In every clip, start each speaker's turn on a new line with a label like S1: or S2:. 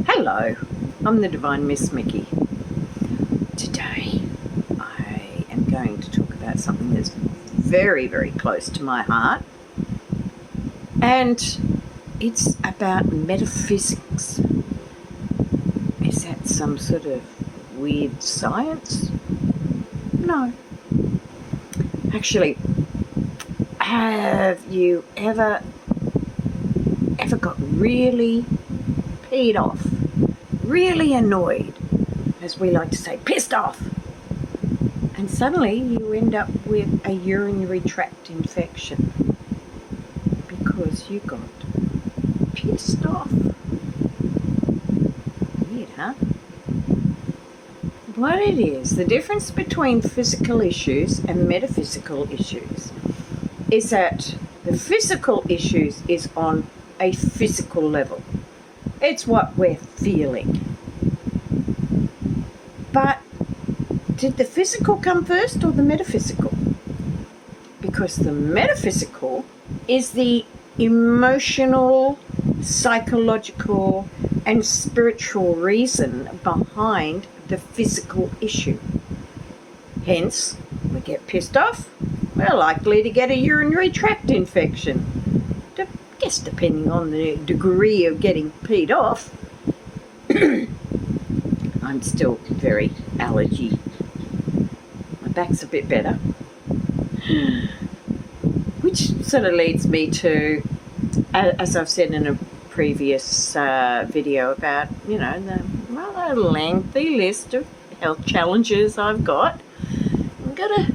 S1: Hello, I'm the Divine Miss Mikki. Today I am going to talk about something that's very, very close to my heart, and it's about metaphysics. Is that some sort of weird science? No. Actually, have you ever got really peed off, really annoyed, as we like to say, pissed off, and suddenly you end up with a urinary tract infection because you got pissed off? Weird, huh? What it is, the difference between physical issues and metaphysical issues is that the physical issues is on a physical level. It's what we're feeling. But did the physical come first or the metaphysical? Because the metaphysical is the emotional, psychological, and spiritual reason behind the physical issue. Hence, we get pissed off, we're likely to get a urinary tract infection. I guess depending on the degree of getting peed off. I'm still very allergy. My back's a bit better. Which sort of leads me to, as I've said in a previous video about, the rather lengthy list of health challenges I've got. I've got a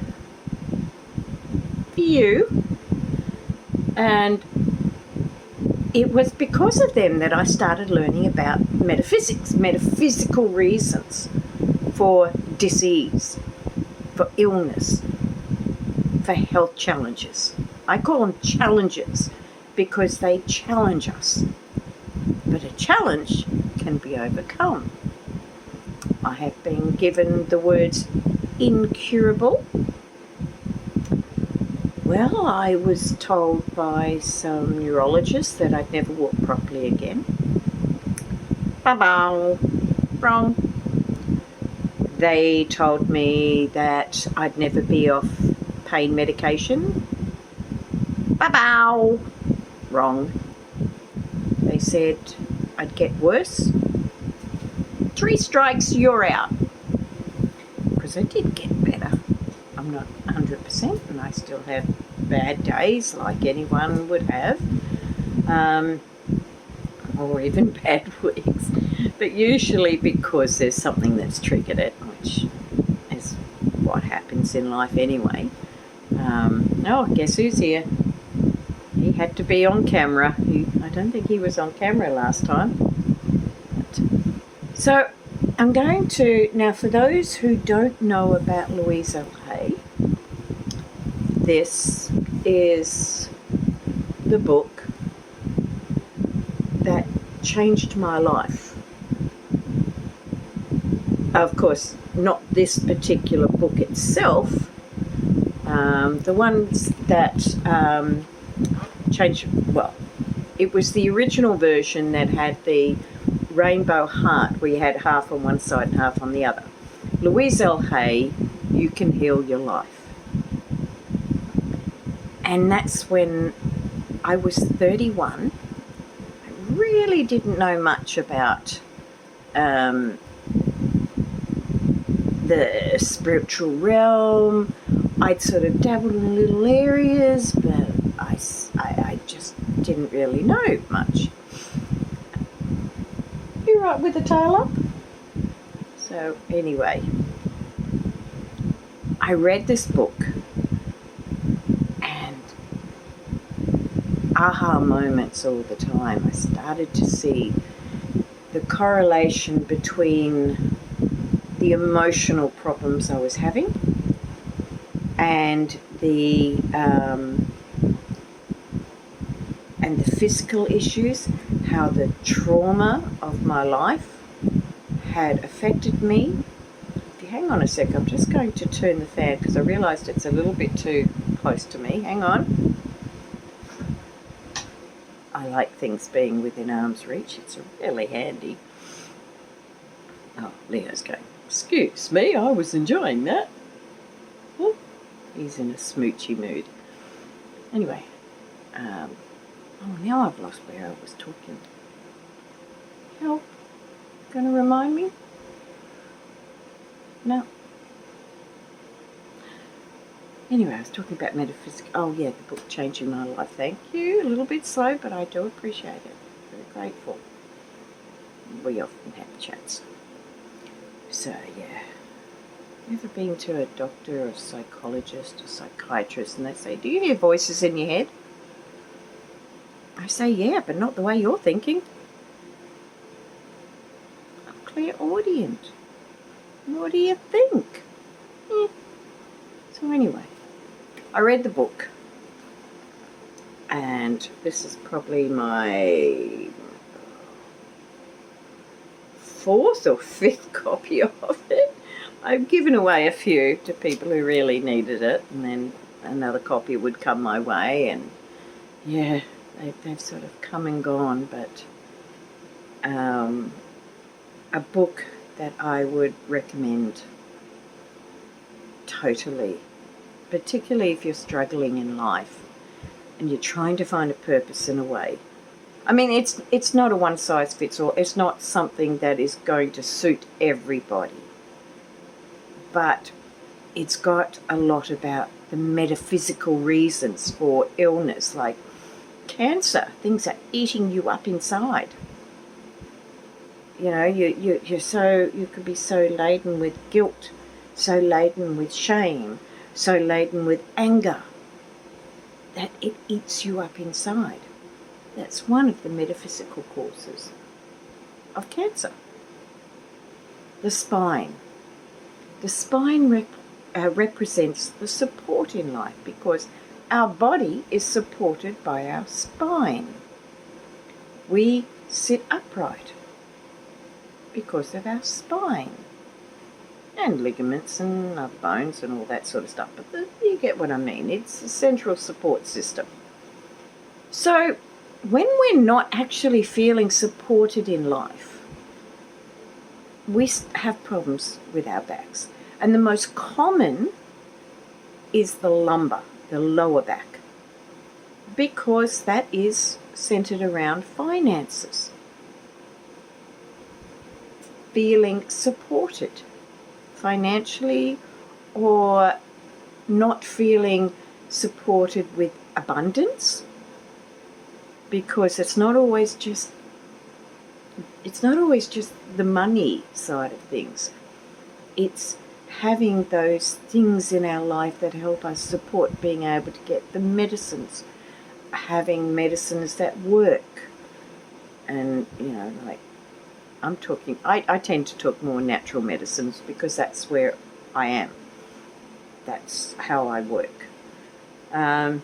S1: few, and it was because of them that I started learning about metaphysics, metaphysical reasons for disease, for illness, for health challenges. I call them challenges because they challenge us. But a challenge can be overcome. I have been given the words incurable. Well, I was told by some neurologists that I'd never walk properly again. Ba-bow. Wrong. They told me that I'd never be off pain medication. Ba-bow. Wrong. They said I'd get worse. 3 strikes, you're out. Because I did get better. I'm not 100%, and I still have bad days like anyone would have, or even bad weeks, but usually because there's something that's triggered it, which is what happens in life anyway. Guess who's here? He had to be on camera. I don't think he was on camera last time. So I'm going to, now for those who don't know about Louise L Hay, this is the book that changed my life. Of course, not this particular book itself. The ones that changed, well, it was the original version that had the rainbow heart where you had half on one side and half on the other. Louise L Hay, You Can Heal Your Life. And that's when I was 31. I really didn't know much about the spiritual realm. I'd sort of dabbled in little areas, but I just didn't really know much. You right with the tail up? So anyway, I read this book, and aha moments all the time. I started to see the correlation between the emotional problems I was having and the physical issues, how the trauma of my life had affected me. If you hang on a sec, I'm just going to turn the fan because I realised it's a little bit too close to me. Hang on. I like things being within arm's reach. It's really handy. Oh, Leo's going, excuse me, I was enjoying that. Oh, he's in a smoochy mood. Anyway, now I've lost where I was talking. Help? Gonna remind me? No. Anyway, I was talking about metaphysics. Oh yeah, the book Changing My Life. Thank you. A little bit slow, but I do appreciate it. Very grateful. We often have chats. So yeah. Ever been to a doctor or a psychologist or psychiatrist and they say, do you hear voices in your head? I say, yeah, but not the way you're thinking. I'm clairaudient. What do you think? So anyway, I read the book, and this is probably my 4th or 5th copy of it. I've given away a few to people who really needed it, and then another copy would come my way, and yeah, they've sort of come and gone, but a book that I would recommend totally, particularly if you're struggling in life and you're trying to find a purpose in a way. I mean, it's not a one-size-fits-all. It's not something that is going to suit everybody. But it's got a lot about the metaphysical reasons for illness, like cancer. Things are eating you up inside. You know, you could be so laden with guilt, so laden with shame, so laden with anger, that it eats you up inside. That's one of the metaphysical causes of cancer. The spine. The spine represents the support in life, because our body is supported by our spine. We sit upright because of our spine. And ligaments and other bones and all that sort of stuff. But you get what I mean. It's a central support system. So when we're not actually feeling supported in life, we have problems with our backs. And the most common is the lumbar, the lower back, because that is centered around finances. Feeling supported financially, or not feeling supported with abundance, because it's not always just the money side of things. It's having those things in our life that help us support being able to get the medicines, having medicines that work. And like I tend to talk more natural medicines because that's where I am. That's how I work. I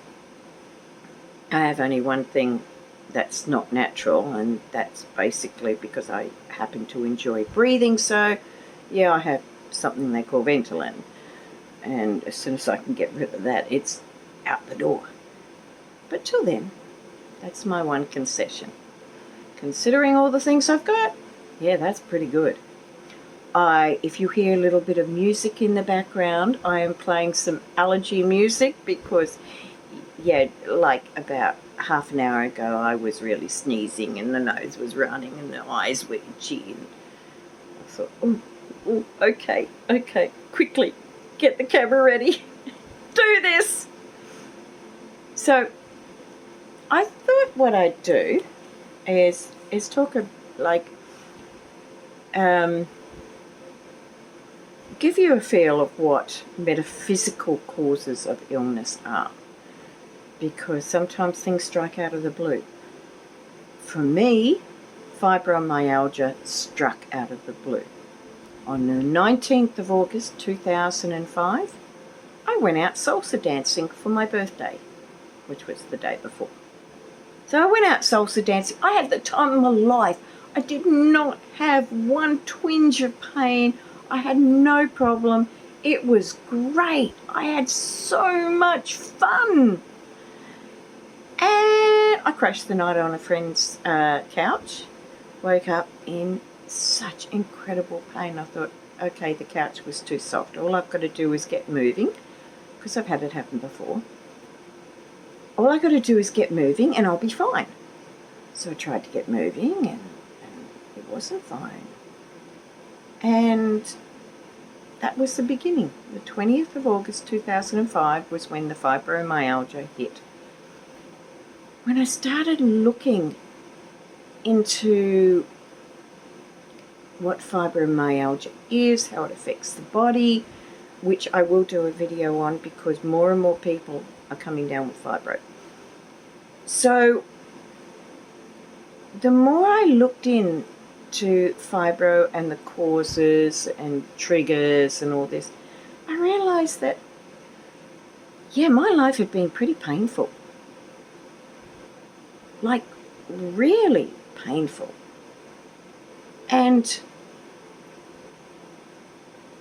S1: have only one thing that's not natural, and that's basically because I happen to enjoy breathing. So yeah, I have something they call Ventolin, and as soon as I can get rid of that, it's out the door. But till then, that's my one concession. Considering all the things I've got, yeah, that's pretty good. If you hear a little bit of music in the background, I am playing some allergy music because, yeah, like about half an hour ago I was really sneezing and the nose was running and the eyes were itchy, and I thought, oh, okay, quickly, get the camera ready, do this. So I thought what I'd do is talk give you a feel of what metaphysical causes of illness are, because sometimes things strike out of the blue. For me, fibromyalgia struck out of the blue. On the 19th of August 2005, I went out salsa dancing for my birthday, which was the day before. So I went out salsa dancing. I had the time of my life. I did not have one twinge of pain. I had no problem. It was great. I had so much fun. And I crashed the night on a friend's couch, woke up in such incredible pain. I thought, okay, the couch was too soft. All I've got to do is get moving, because I've had it happen before. All I've got to do is get moving and I'll be fine. So I tried to get moving and it wasn't fine. And that was the beginning. The 20th of August 2005 was when the fibromyalgia hit. When I started looking into what fibromyalgia is, how it affects the body, which I will do a video on because more and more people are coming down with fibro. So the more I looked into fibro and the causes and triggers and all this, I realized that, yeah, my life had been pretty painful. Like, really painful. And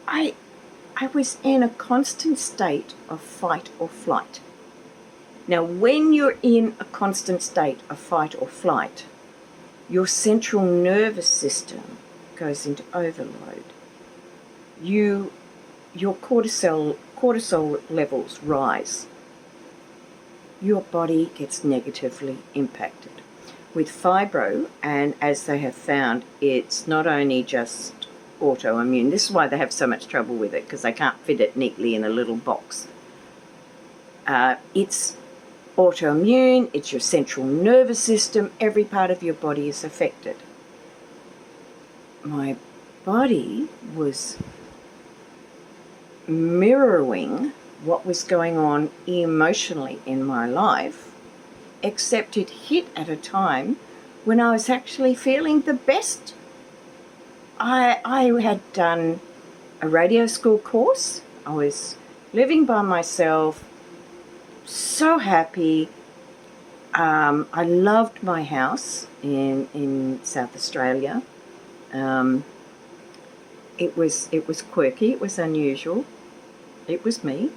S1: I was in a constant state of fight or flight. Now, when you're in a constant state of fight or flight, your central nervous system goes into overload. Your cortisol levels rise. Your body gets negatively impacted. With fibro, and as they have found, it's not only just autoimmune. This is why they have so much trouble with it, because they can't fit it neatly in a little box. It's autoimmune, it's your central nervous system, every part of your body is affected. My body was mirroring what was going on emotionally in my life, except it hit at a time when I was actually feeling the best. I had done a radio school course. I was living by myself, so happy. I loved my house in South Australia. It was quirky, it was unusual. It was me.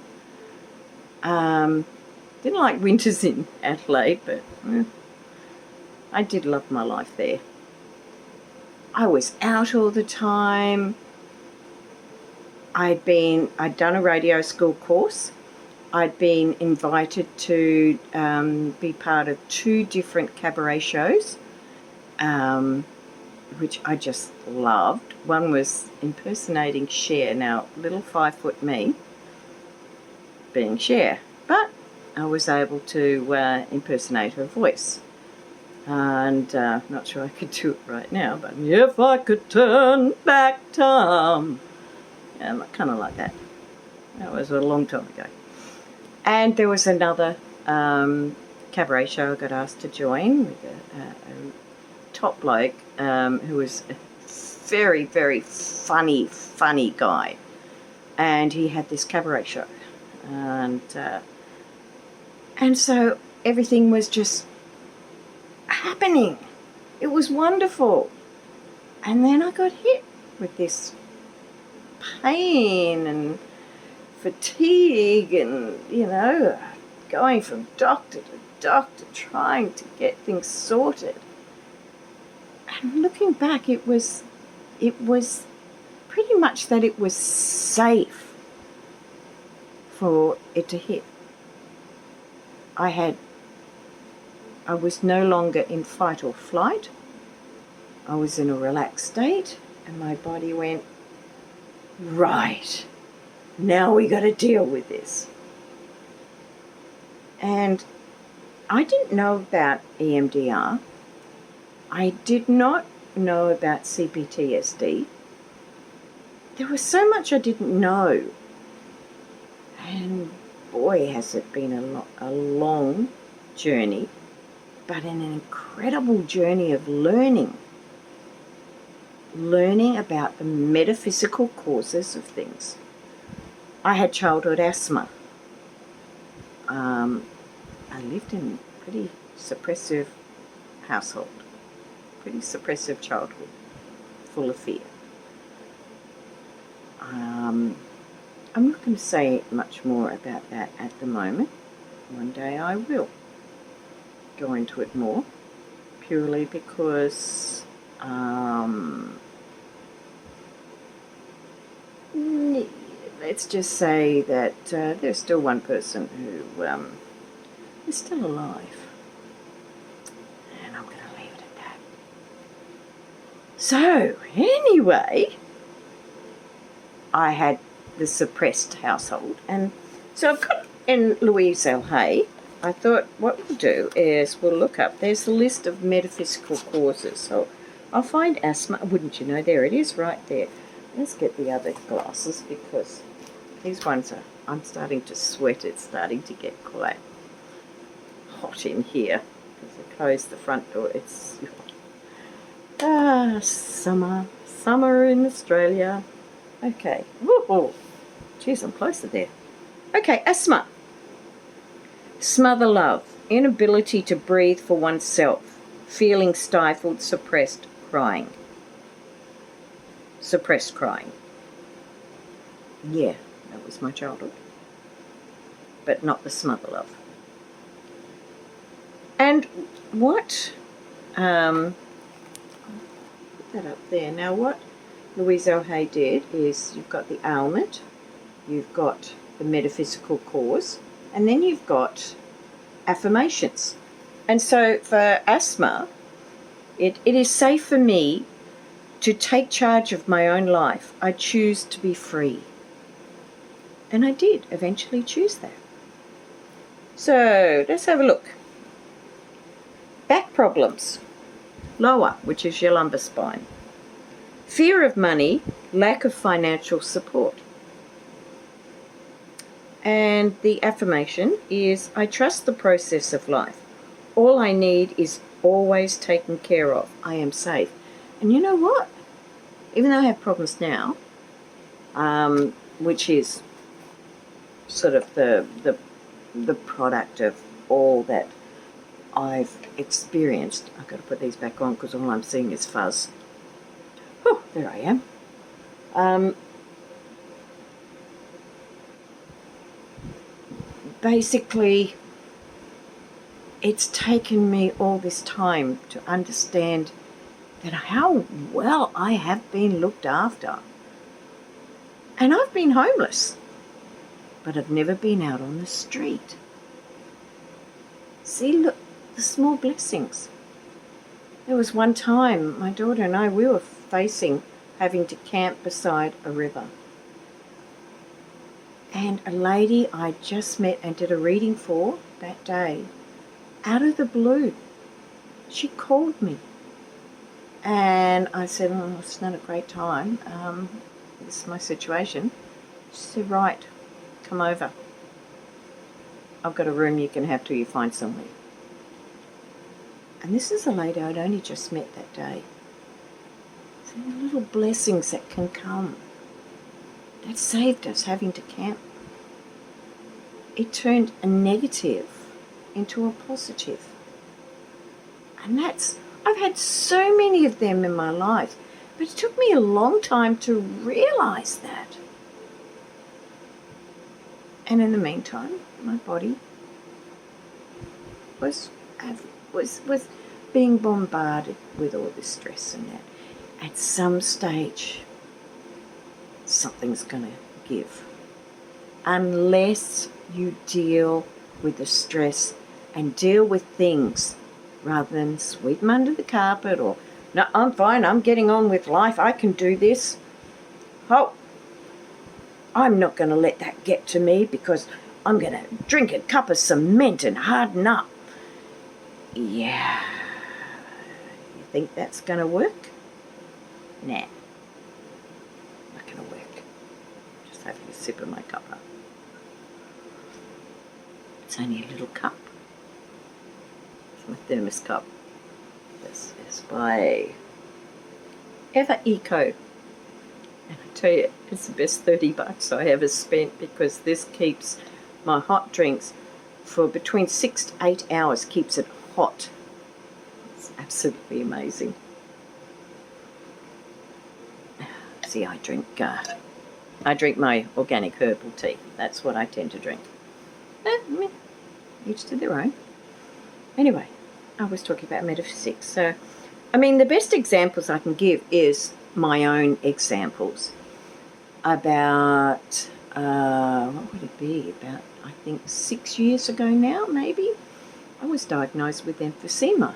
S1: Didn't like winters in Adelaide, but I did love my life there. I was out all the time. I'd done a radio school course. I'd been invited to be part of 2 different cabaret shows, which I just loved. One was impersonating Cher. Now, little 5-foot me being Cher, but I was able to impersonate her voice. And not sure I could do it right now, but if I could turn back time. Yeah, kind of like that. That was a long time ago. And there was another cabaret show I got asked to join with a top bloke who was a very, very funny guy. And he had this cabaret show. And so everything was just happening. It was wonderful. And then I got hit with this pain and fatigue and, going from doctor to doctor trying to get things sorted. And looking back, it was pretty much that it was safe for it to hit. I was no longer in fight or flight. I was in a relaxed state, and my body went, right, now we got to deal with this. And I didn't know about EMDR. I did not know about CPTSD. There was so much I didn't know. And boy, has it been a long journey, but an incredible journey of learning about the metaphysical causes of things. I had childhood asthma. I lived in a pretty suppressive household, pretty suppressive childhood, full of fear. I'm not going to say much more about that at the moment. One day I will. go into it more, purely because let's just say that there's still one person who is still alive. And I'm going to leave it at that. So, anyway, I had the suppressed household. And so I've got in Louise L Hay, I thought what we'll do is we'll look up, there's a list of metaphysical causes. So I'll find asthma. Wouldn't you know, there it is right there. Let's get the other glasses because these ones are, I'm starting to sweat. It's starting to get quite hot in here because I closed the front door. It's summer in Australia. Okay. Whoa. Geez, I'm closer there. Okay, asthma. Smother love, inability to breathe for oneself, feeling stifled, suppressed, crying. Suppressed crying. Yeah, that was my childhood. But not the smother love. And what, put that up there. Now what Louise L Hay did is you've got the ailment, you've got the metaphysical cause, and then you've got affirmations. And so for asthma, it is safe for me to take charge of my own life. I choose to be free. And I did eventually choose that. So let's have a look. Back problems. Lower, which is your lumbar spine. Fear of money, lack of financial support. And the affirmation is, I trust the process of life. All I need is always taken care of. I am safe. And you know what? Even though I have problems now, which is sort of the product of all that I've experienced. I've got to put these back on because all I'm seeing is fuzz. Oh, there I am. Basically, it's taken me all this time to understand that how well I have been looked after. And I've been homeless, but I've never been out on the street. See, look, the small blessings. There was one time, my daughter and I, we were facing having to camp beside a river. And a lady I just met and did a reading for that day, out of the blue, she called me. And I said, oh, it's not a great time. This is my situation. She said, right, come over. I've got a room you can have till you find somewhere. And this is a lady I'd only just met that day. So the little blessings that can come. That saved us having to camp. It turned a negative into a positive. And I've had so many of them in my life, but it took me a long time to realize that. And in the meantime, my body was being bombarded with all this stress and that. At some stage, something's going to give. Unless you deal with the stress and deal with things rather than sweep them under the carpet or, no, I'm fine, I'm getting on with life, I can do this. Oh, I'm not going to let that get to me because I'm going to drink a cup of cement and harden up. Yeah. You think that's going to work? Nah. Not going to work. Just having a sip of my cuppa. It's only a little cup. It's my thermos cup. This is by Ever Eco. And I tell you, it's the best $30 I ever spent because this keeps my hot drinks for between 6 to 8 hours, keeps it hot. It's absolutely amazing. See, I drink my organic herbal tea. That's what I tend to drink. Each to their own. Anyway, I was talking about metaphysics. So, I mean, the best examples I can give is my own examples about, what would it be, about, I think, 6 years ago now, maybe, I was diagnosed with emphysema.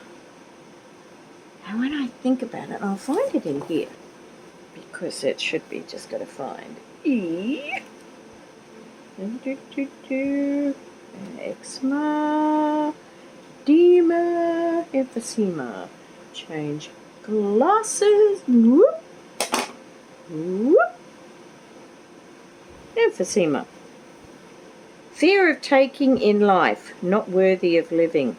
S1: And when I think about it, I'll find it in here, because it should be, just got to find eczema, edema, emphysema. Change glasses. Whoop. Whoop. Emphysema. Fear of taking in life, not worthy of living.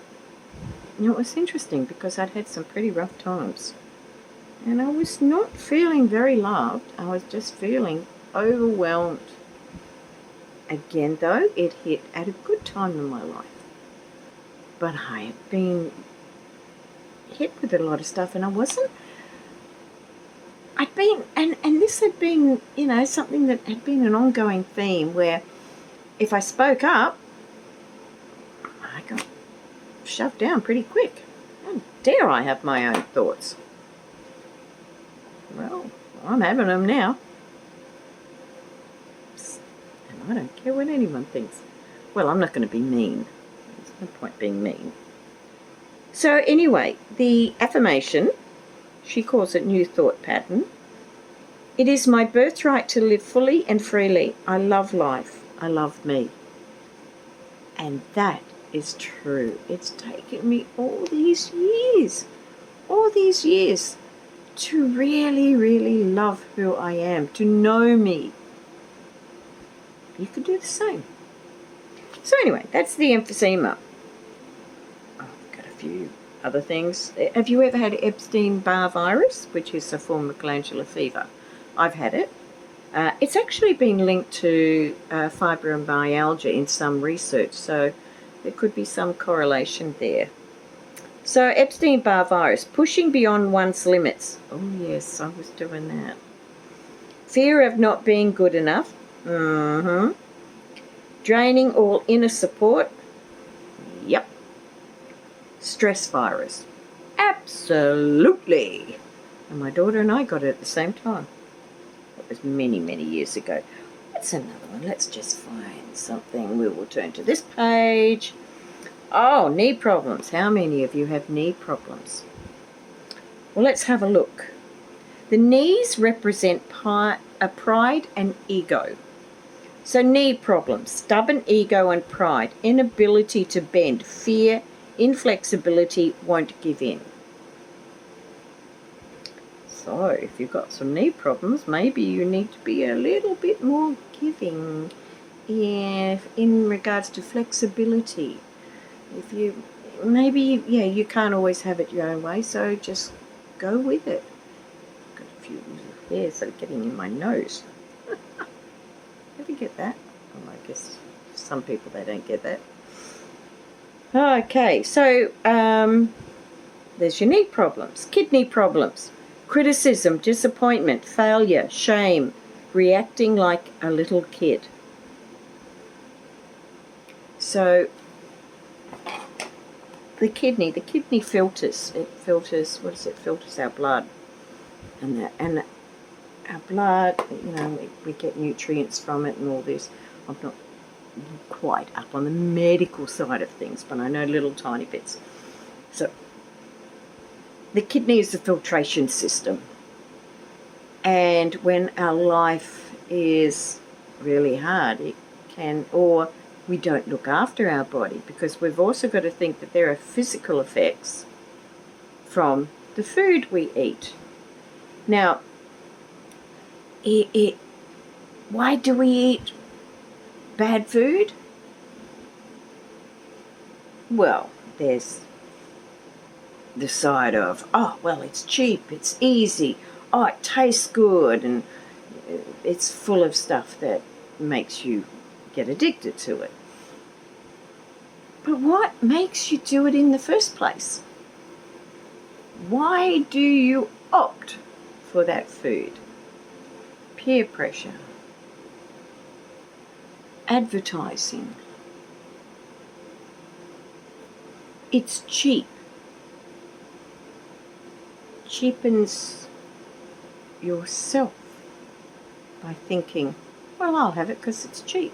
S1: You know, it was interesting because I'd had some pretty rough times. And I was not feeling very loved. I was just feeling overwhelmed. Again, though, it hit at a good time in my life. But I had been hit with a lot of stuff, and and this had been, you know, something that had been an ongoing theme where if I spoke up, I got shoved down pretty quick. How dare I have my own thoughts? Well, I'm having them now. And I don't care what anyone thinks. Well, I'm not going to be mean. There's no point being mean. So anyway, the affirmation, she calls it new thought pattern. It is my birthright to live fully and freely. I love life. I love me. And that is true. It's taken me all these years to really, really love who I am, to know me. You could do the same. So anyway, that's the emphysema. I've got a few other things. Have you ever had Epstein-Barr virus, which is a form of glandular fever? I've had it. It's actually been linked to fibromyalgia in some research, so there could be some correlation there. So Epstein-Barr virus, pushing beyond one's limits. Oh yes, I was doing that. Fear of not being good enough. Draining all inner support. Yep. Stress virus. Absolutely. And my daughter and I got it at the same time. That was many, many years ago. That's another one. Let's just find something. We will turn to this page. Oh, knee problems. How many of you have knee problems? Well, let's have a look. The knees represent pride and ego. So knee problems, stubborn ego and pride, inability to bend, fear, inflexibility, won't give in. So if you've got some knee problems, maybe you need to be a little bit more giving in regards to flexibility. If you, maybe, you can't always have it your own way, so just go with it. Got a few hairs that are getting in my nose. Did you get that? Oh, I guess some people, they don't get that. Okay, so there's your knee problems, kidney problems, criticism, disappointment, failure, shame, reacting like a little kid. So the kidney filters. It filters, what is it? Filters our blood, and our blood, you know, we get nutrients from it and all this. I'm not quite up on the medical side of things, but I know little tiny bits. So the kidney is the filtration system, and when our life is really hard, it can, or we don't look after our body, because we've also got to think that there are physical effects from the food we eat. Now, why do we eat bad food? Well, there's the side of, oh, well, it's cheap, it's easy, oh, it tastes good, and it's full of stuff that makes you get addicted to it. But what makes you do it in the first place? Why do you opt for that food? Peer pressure, advertising. It's cheap. cheapens yourself by thinking, well, I'll have it because it's cheap.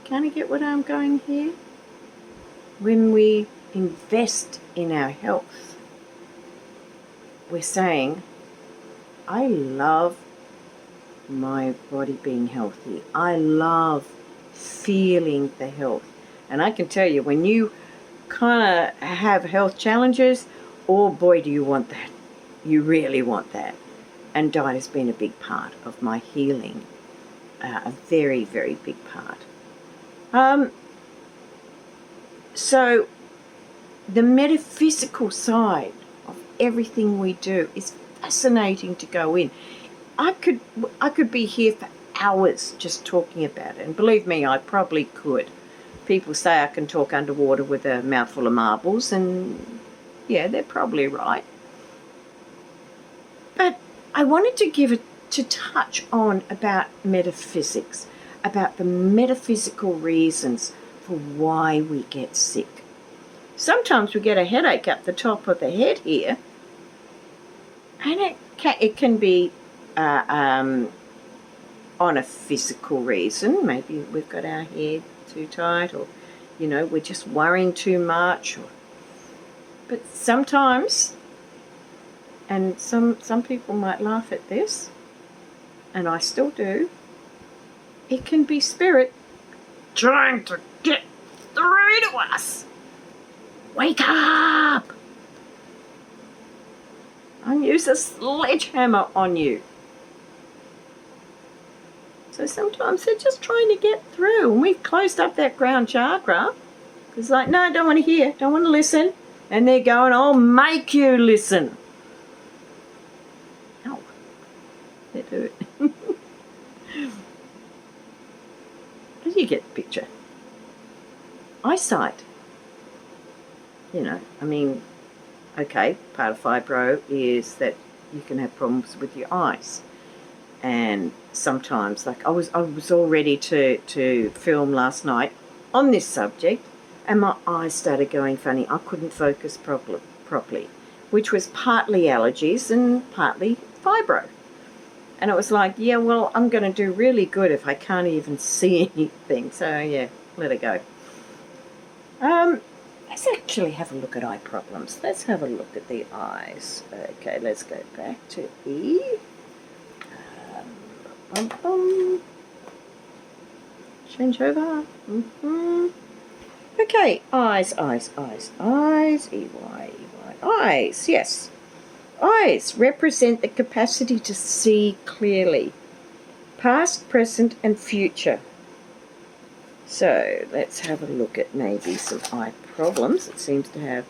S1: Can you get what I'm going here? When we invest in our health, we're saying, I love my body being healthy. I love feeling the health. And I can tell you, when you kind of have health challenges, oh boy, do you want that. You really want that. And diet has been a big part of my healing, a very, very big part. So the metaphysical side of everything we do is fascinating to go in. I could be here for hours just talking about it, and believe me, I probably could. People say I can talk underwater with a mouthful of marbles, and yeah, they're probably right. But I wanted to touch on about metaphysics, about the metaphysical reasons for why we get sick. Sometimes we get a headache up the top of the head here, and it can be on a physical reason. Maybe we've got our hair too tight, or we're just worrying too much. But sometimes, and some people might laugh at this, and I still do, it can be spirit trying to get through to us. Wake up! I'll use a sledgehammer on you. So sometimes they're just trying to get through, and we've closed up that ground chakra. It's like, no, don't want to hear, don't want to listen. And they're going, I'll make you listen. No, they do it. But you get the picture. Eyesight. Okay, part of fibro is that you can have problems with your eyes. And sometimes, like I was all ready to film last night on this subject, and my eyes started going funny. I couldn't focus properly, which was partly allergies and partly fibro. And it was like, yeah, well, I'm going to do really good if I can't even see anything. So, yeah, let it go. Let's actually have a look at eye problems. Let's have a look at the eyes. Okay, let's go back to E. Change over. Okay, eyes. E-Y. Eyes, yes. Eyes represent the capacity to see clearly, past, present, and future. So let's have a look at maybe some eye problems. It seems to have.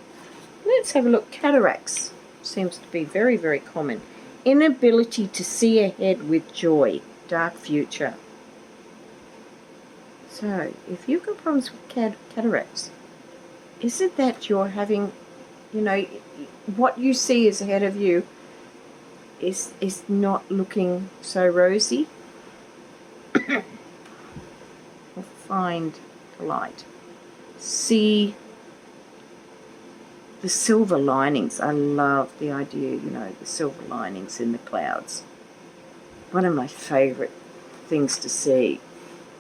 S1: Let's have a look. Cataracts seems to be very, very common. Inability to see ahead with joy. Dark future. So if you've got problems with cataracts, is it that you're having, what you see is ahead of you is not looking so rosy? Find the light. See the silver linings. I love the idea, the silver linings in the clouds. One of my favourite things to see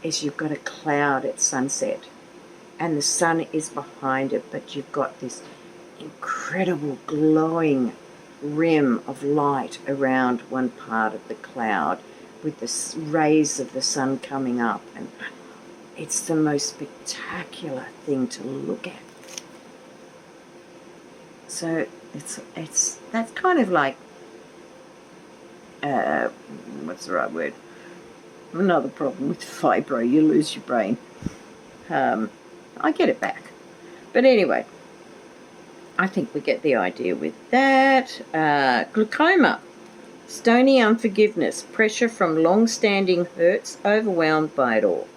S1: is you've got a cloud at sunset and the sun is behind it, but you've got this incredible glowing rim of light around one part of the cloud with the rays of the sun coming up, and it's the most spectacular thing to look at. So that's kind of like what's the right word? Another problem with fibro, you lose your brain. I get it back. But anyway, I think we get the idea with that. Glaucoma, stony unforgiveness, pressure from long-standing hurts, overwhelmed by it all.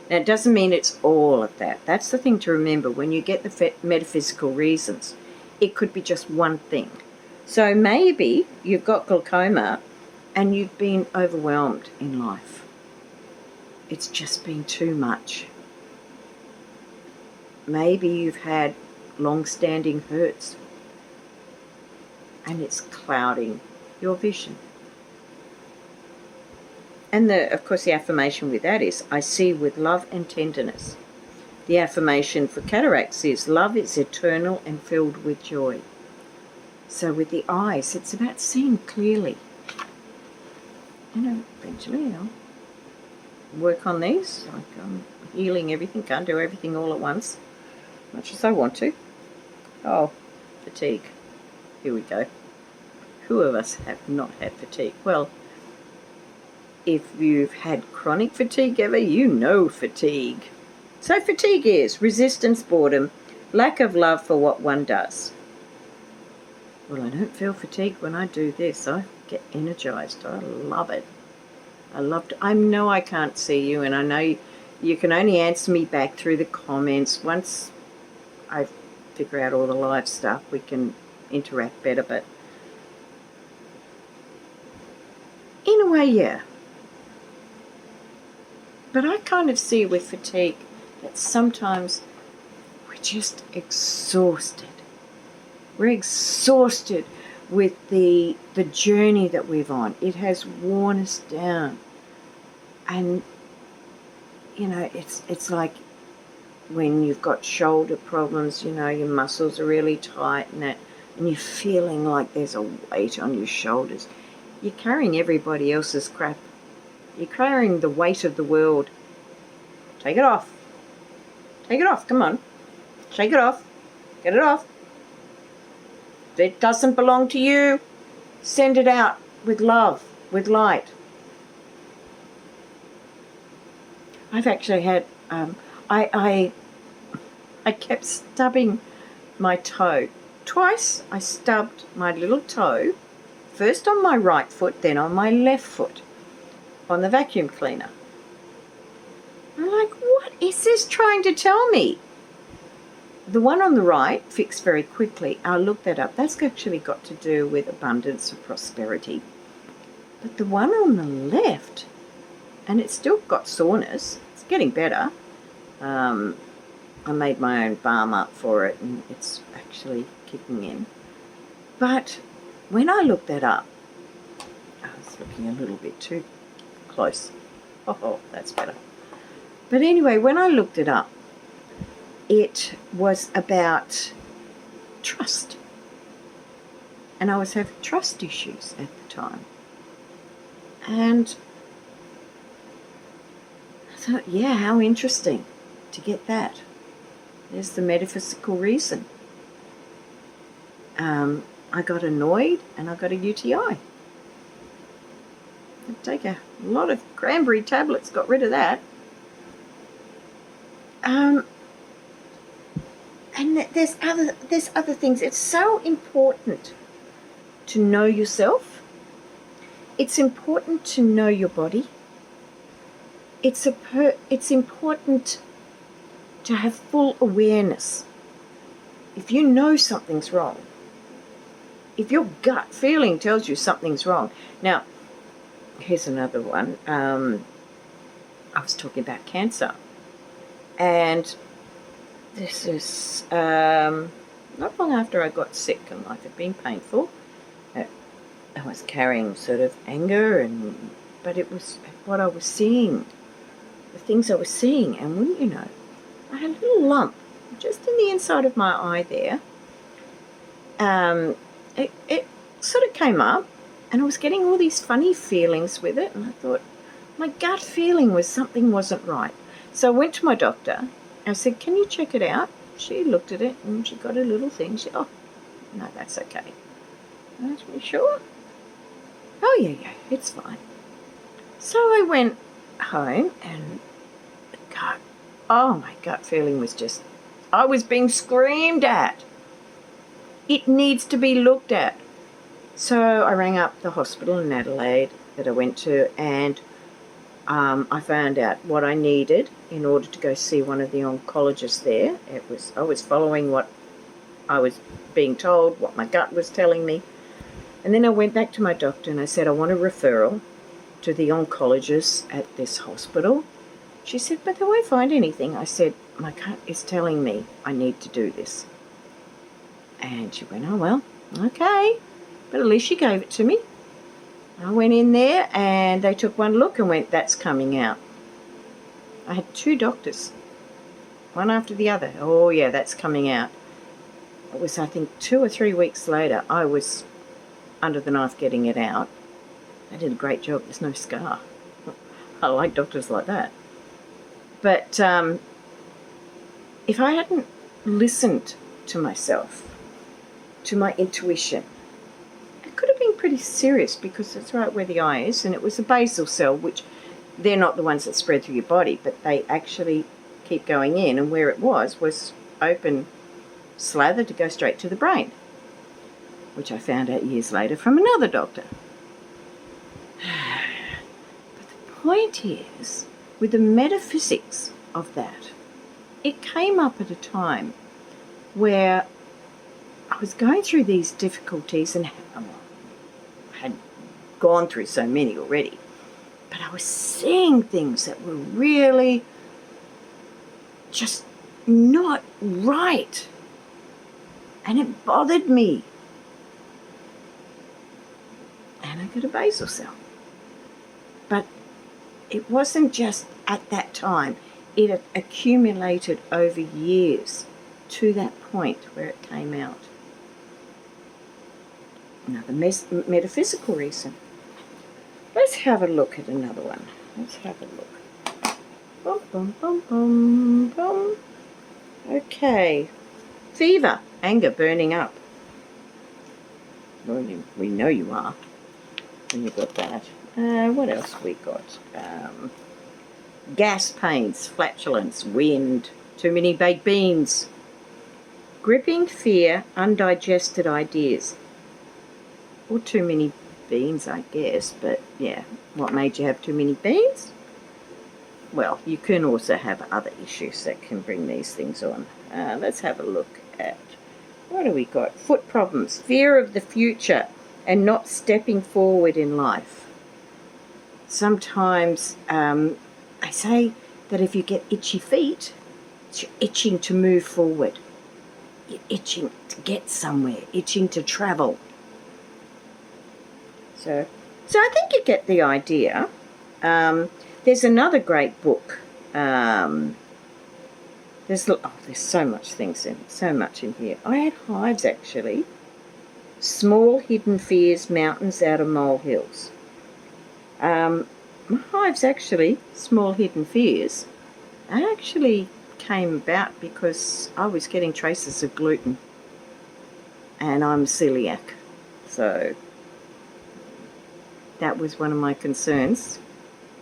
S1: Now, it doesn't mean it's all of that. That's the thing to remember when you get the metaphysical reasons. It could be just one thing. So maybe you've got glaucoma and you've been overwhelmed in life. It's just been too much. Maybe you've had long-standing hurts, and it's clouding your vision. And of course the affirmation with that is, I see with love and tenderness. The affirmation for cataracts is, love is eternal and filled with joy. So with the eyes, it's about seeing clearly. Eventually I'll work on these. Like I'm healing everything, can't do everything all at once, much as I want to. Oh, fatigue. Here we go. Who of us have not had fatigue? Well, if you've had chronic fatigue ever, you know fatigue. So fatigue is resistance, boredom, lack of love for what one does. Well, I don't feel fatigued when I do this. I get energized. I love it. I know I can't see you, and I know you can only answer me back through the comments. Once I figure out all the live stuff, we can interact better, but in a way, yeah. But I kind of see with fatigue that sometimes we're just exhausted. We're exhausted with the journey that we're on. It has worn us down. And, it's like when you've got shoulder problems, your muscles are really tight and you're feeling like there's a weight on your shoulders. You're carrying everybody else's crap. You're carrying the weight of the world. Take it off. Take it off. Come on. Shake it off. Get it off. If it doesn't belong to you, send it out with love, with light. I've actually had, I kept stubbing my toe. Twice I stubbed my little toe, first on my right foot, then on my left foot, on the vacuum cleaner. I'm like, what is this trying to tell me? The one on the right fixed very quickly. I looked that up. That's actually got to do with abundance and prosperity. But the one on the left, and it's still got soreness, it's getting better. I made my own balm up for it, and it's actually kicking in. But when I looked that up, I was looking a little bit too close. Oh, that's better. But anyway, when I looked it up, it was about trust. And I was having trust issues at the time. And I thought, yeah, how interesting to get that. There's the metaphysical reason. I got annoyed and I got a UTI. I'd take a lot of cranberry tablets, got rid of that. And there's other things. It's so important to know yourself. It's important to know your body. It's important to have full awareness. If you know something's wrong, if your gut feeling tells you something's wrong. Now, here's another one. I was talking about cancer. And this is not long after I got sick and life had been painful. I was carrying sort of anger, but it was what I was seeing, the things I was seeing. And wouldn't you know, I had a little lump just in the inside of my eye there. It sort of came up, and I was getting all these funny feelings with it, and I thought my gut feeling was something wasn't right. So I went to my doctor. I said, can you check it out? She looked at it and she got a little thing. She said, oh, no, that's okay. I said, you sure? Oh, yeah, it's fine. So I went home and my gut feeling was just, I was being screamed at. It needs to be looked at. So I rang up the hospital in Adelaide that I went to, and I found out what I needed in order to go see one of the oncologists there. I was following what I was being told, what my gut was telling me. And then I went back to my doctor and I said, I want a referral to the oncologist at this hospital. She said, but they won't find anything. I said, my gut is telling me I need to do this. And she went, oh, well, okay. But at least she gave it to me. I went in there and they took one look and went, that's coming out. I had 2 doctors, one after the other. Oh, yeah, that's coming out. It was, I think, 2 or 3 weeks later, I was under the knife getting it out. They did a great job. There's no scar. I like doctors like that. But if I hadn't listened to myself, to my intuition, it could have been pretty serious, because it's right where the eye is, and it was a basal cell, which they're not the ones that spread through your body, but they actually keep going in, and where it was open slather to go straight to the brain, which I found out years later from another doctor. But the point is, with the metaphysics of that, it came up at a time where I was going through these difficulties and had gone through so many already, but I was seeing things that were really just not right, and it bothered me. And I got a basal cell. But it wasn't just at that time. It had accumulated over years to that point where it came out. Now, the metaphysical reason. Let's have a look at another one. Let's have a look. Bum, bum, bum, bum, bum. Okay. Fever, anger, burning up. Well, we know you are when you got that. What else we got? Gas pains, flatulence, wind, too many baked beans, gripping fear, undigested ideas. Or too many beans, I guess, but yeah, what made you have too many beans? Well, you can also have other issues that can bring these things on. Let's have a look at, what do we got? Foot problems, fear of the future, and not stepping forward in life. Sometimes I say that if you get itchy feet, you're itching to move forward. You're itching to get somewhere, itching to travel. So I think you get the idea. There's another great book. There's so much things in, so much in here. I had hives, actually. Small Hidden Fears, Mountains Out of Molehills. My hives, actually, Small Hidden Fears, actually came about because I was getting traces of gluten, and I'm celiac, so that was one of my concerns,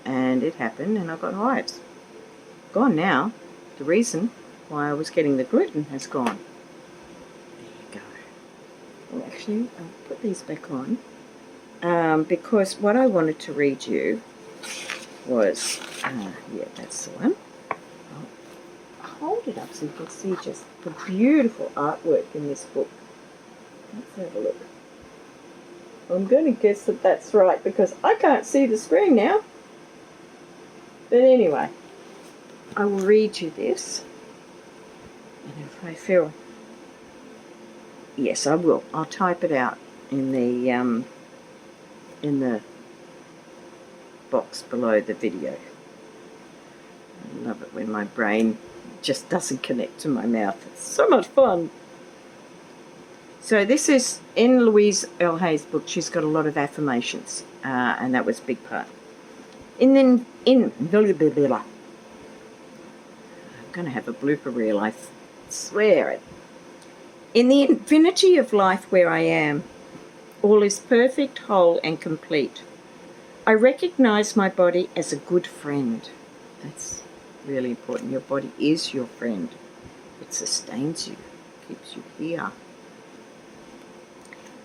S1: and it happened, and I got hives. Gone now. The reason why I was getting the gluten has gone. There you go. Well, actually, I'll put these back on, because what I wanted to read you was, yeah, that's the one. I'll hold it up so you can see just the beautiful artwork in this book. Let's have a look. I'm going to guess that that's right, because I can't see the screen now. But anyway, I will read you this. And if I feel... Yes, I will. I'll type it out in the box below the video. I love it when my brain just doesn't connect to my mouth. It's so much fun. So this is in Louise L Hay's book. She's got a lot of affirmations, and that was a big part. I'm going to have a blooper reel, I swear it. In the infinity of life where I am, all is perfect, whole, and complete. I recognize my body as a good friend. That's really important. Your body is your friend. It sustains you, keeps you here.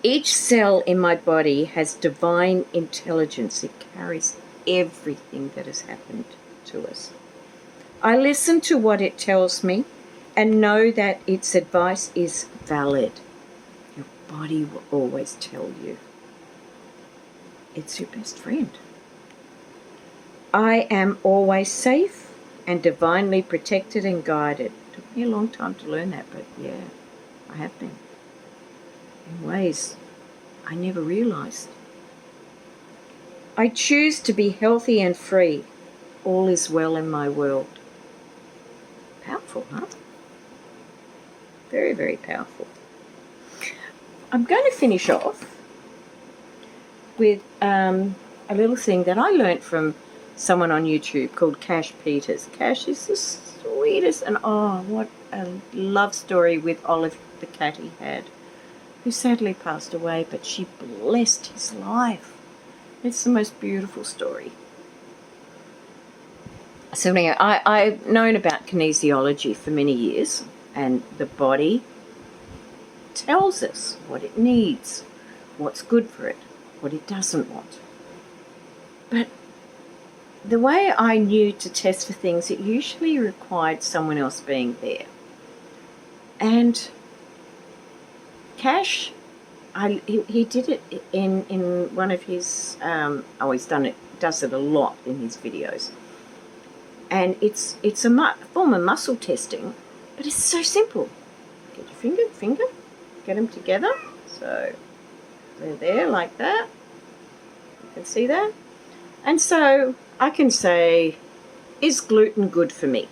S1: Each cell in my body has divine intelligence. It carries everything that has happened to us. I listen to what it tells me and know that its advice is valid. Your body will always tell you. It's your best friend. I am always safe and divinely protected and guided. It took me a long time to learn that, but yeah, I have been. in ways I never realised. I choose to be healthy and free. All is well in my world. Powerful, huh? Very, very powerful. I'm going to finish off with a little thing that I learnt from someone on YouTube called Cash Peters. Cash is the sweetest, and what a love story with Olive the cat he had, who sadly passed away, but she blessed his life. It's the most beautiful story. So anyway, I've known about kinesiology for many years, and the body tells us what it needs, what's good for it, what it doesn't want. But the way I knew to test for things, it usually required someone else being there. And Cash, he did it in one of his, does it a lot in his videos. And it's a form of muscle testing, but it's so simple. Get your finger, get them together. So they're there like that. You can see that. And so I can say, is gluten good for me?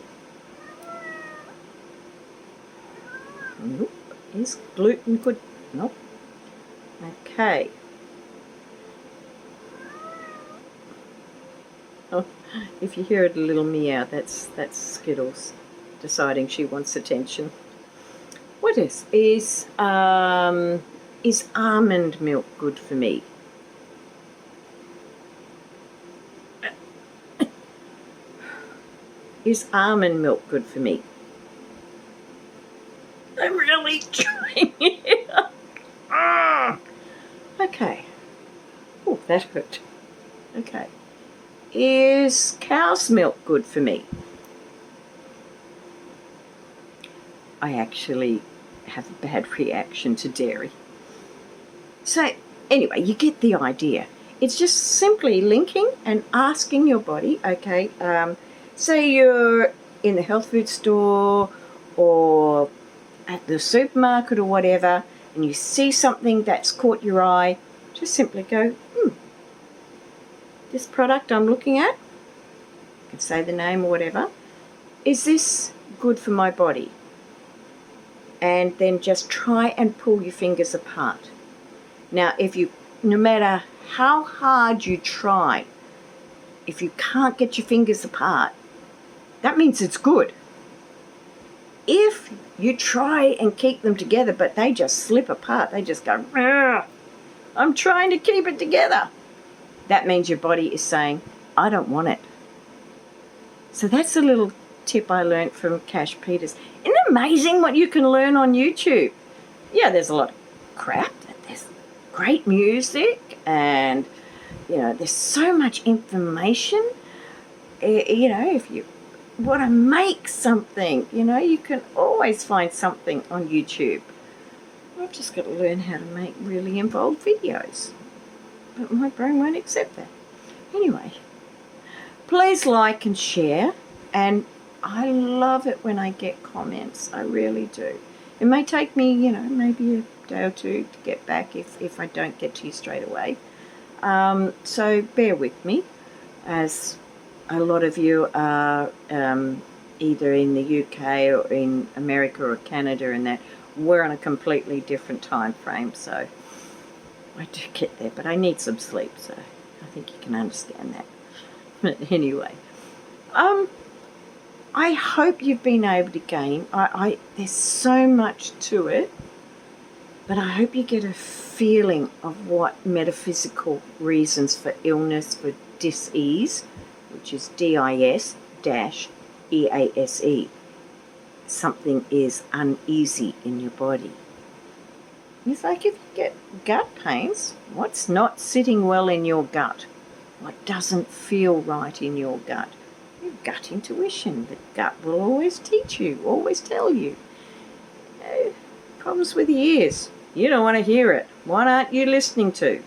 S1: Nope. Is gluten good? Nope. Okay. Oh, if you hear a little meow, that's Skittles deciding she wants attention. What is almond milk good for me? Is almond milk good for me? I'm really trying here. Okay. Oh, that hurt. Okay. Is cow's milk good for me? I actually have a bad reaction to dairy. So anyway, you get the idea. It's just simply linking and asking your body, okay, say you're in the health food store or at the supermarket or whatever, and you see something that's caught your eye, just simply go, this product I'm looking at, you can say the name or whatever, is this good for my body? And then just try and pull your fingers apart. Now, no matter how hard you try, if you can't get your fingers apart, that means it's good. If you try and keep them together, but they just slip apart, they just go, I'm trying to keep it together, that means your body is saying, I don't want it. So that's a little tip I learned from Cash Peters. Isn't it amazing what you can learn on YouTube? Yeah, there's a lot of crap, there's great music, and there's so much information. If you want to make something, you can always find something on YouTube. I've just got to learn how to make really involved videos, but my brain won't accept that. Anyway, please like and share, and I love it when I get comments. I really do. It may take me, maybe a day or two to get back if I don't get to you straight away. So bear with me, as a lot of you are either in the UK or in America or Canada, and that we're on a completely different time frame. So I do get there, but I need some sleep, so I think you can understand that. But anyway, I hope you've been able to gain. There's so much to it, but I hope you get a feeling of what metaphysical reasons for illness, for dis-ease, which is DIS-EASE. Something is uneasy in your body. It's like if you get gut pains, what's not sitting well in your gut? What doesn't feel right in your gut? Your gut intuition. The gut will always teach you, always tell you. Problems with the ears. You don't want to hear it. What aren't you listening to?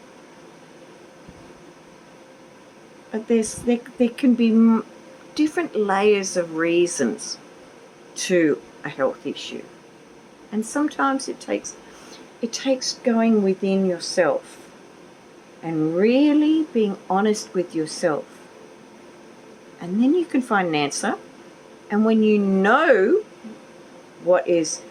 S1: But there can be different layers of reasons to a health issue. And sometimes it it takes going within yourself and really being honest with yourself. And then you can find an answer. And when you know what is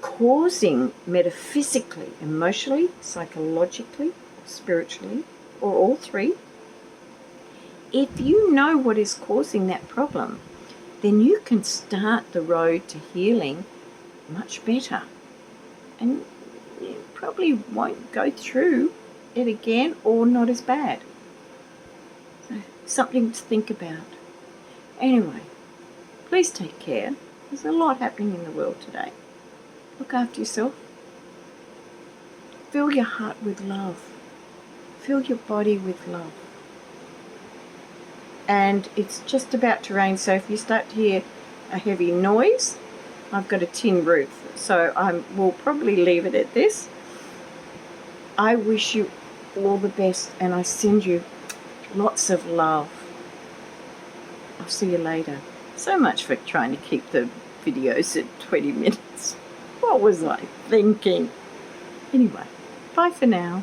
S1: causing metaphysically, emotionally, psychologically, spiritually, or all three, if you know what is causing that problem, then you can start the road to healing much better. And you probably won't go through it again, or not as bad. So, something to think about. Anyway, please take care. There's a lot happening in the world today. Look after yourself. Fill your heart with love. Fill your body with love. And it's just about to rain, so if you start to hear a heavy noise, I've got a tin roof, so we'll probably leave it at this. I wish you all the best, and I send you lots of love. I'll see you later. So much for trying to keep the videos at 20 minutes. What was I thinking? Anyway, bye for now.